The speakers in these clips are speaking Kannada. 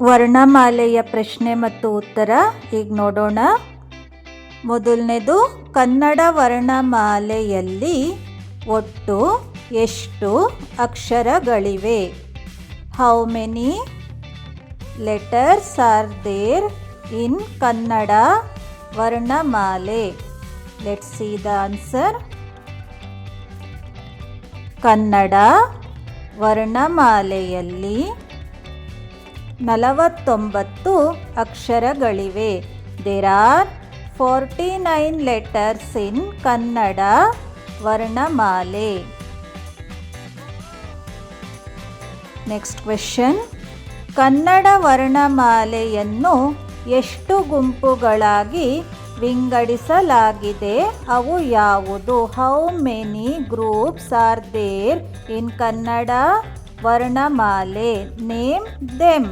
ವರ್ಣಮಾಲೆಯ ಪ್ರಶ್ನೆ ಮತ್ತು ಉತ್ತರ ಈಗ ನೋಡೋಣ. ಮೊದಲನೇದು, ಕನ್ನಡ ವರ್ಣಮಾಲೆಯಲ್ಲಿ ಒಟ್ಟು ಎಷ್ಟು ಅಕ್ಷರಗಳಿವೆ? How many letters are there in Kannada ವರ್ಣಮಾಲೆ? Let's see the answer. Kannada ವರ್ಣಮಾಲೆಯಲ್ಲಿ 49 ಅಕ್ಷರಗಳಿವೆ. There are 49 letters in Kannada ವರ್ಣಮಾಲೆ. Next question. ಕನ್ನಡ ವರ್ಣಮಾಲೆಯನ್ನು ಎಷ್ಟು ಗುಂಪುಗಳಾಗಿ ವಿಂಗಡಿಸಲಾಗಿದೆ? ಅವು ಯಾವುದು? How many groups are there in Kannada ವರ್ಣಮಾಲೆ? Name them.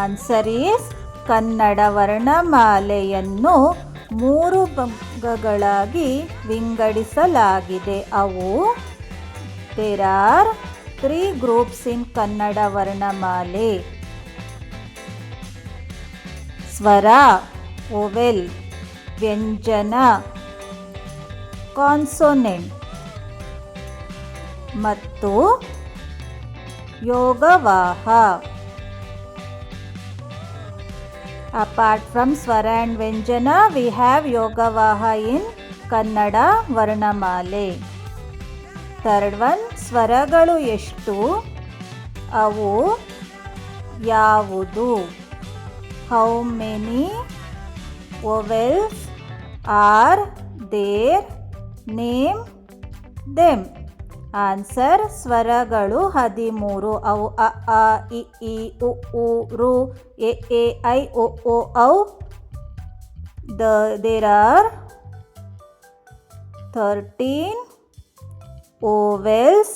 Answer is, Kannada ವರ್ಣಮಾಲೆಯನ್ನು 3 ಭಾಗಗಳಾಗಿ ವಿಂಗಡಿಸಲಾಗಿದೆ. ಅವು there are 3 groups in Kannada ವರ್ಣಮಾಲೆ. ಸ್ವರ, ವೊವೆಲ್, ವ್ಯಂಜನ, ಕಾನ್ಸೋನೆಂಟ್ ಮತ್ತು ಯೋಗವಾಹ. Apart from swara and vyanjana, we have yogavaha in Kannada Varnamale. Third one, ಸ್ವರಗಳು ಎಷ್ಟು? ಅವು ಯಾವುದು? How many vowels are there? Name them. Answer, ಸ್ವರಗಳು 13. ಅವು ಅ, ಆ, ಇ, ಈ, ಉ, ಊ, ರು, ಎ, ಐ, ಒ, ಔ. There are 13 vowels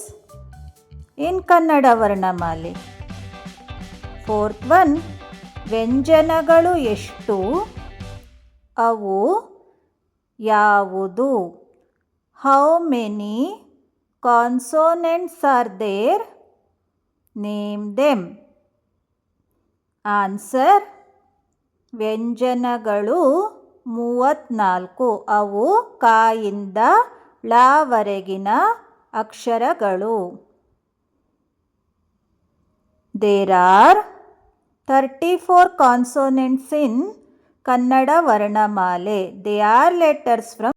in Kannada ವರ್ಣಮಾಲೆ. ಫೋರ್ತ್ ಒನ್, ವ್ಯಂಜನಗಳು ಎಷ್ಟು? ಅವು ಯಾವುದು? How many consonants are there? Name them. Answer, ವ್ಯಂಜನಗಳು 34. ಅವು ಕ ಇಂದ ಳ ವರೆಗಿನ ಅಕ್ಷರಗಳು. There are 34 consonants in Kannada ವರ್ಣಮಾಲೆ. They are letters from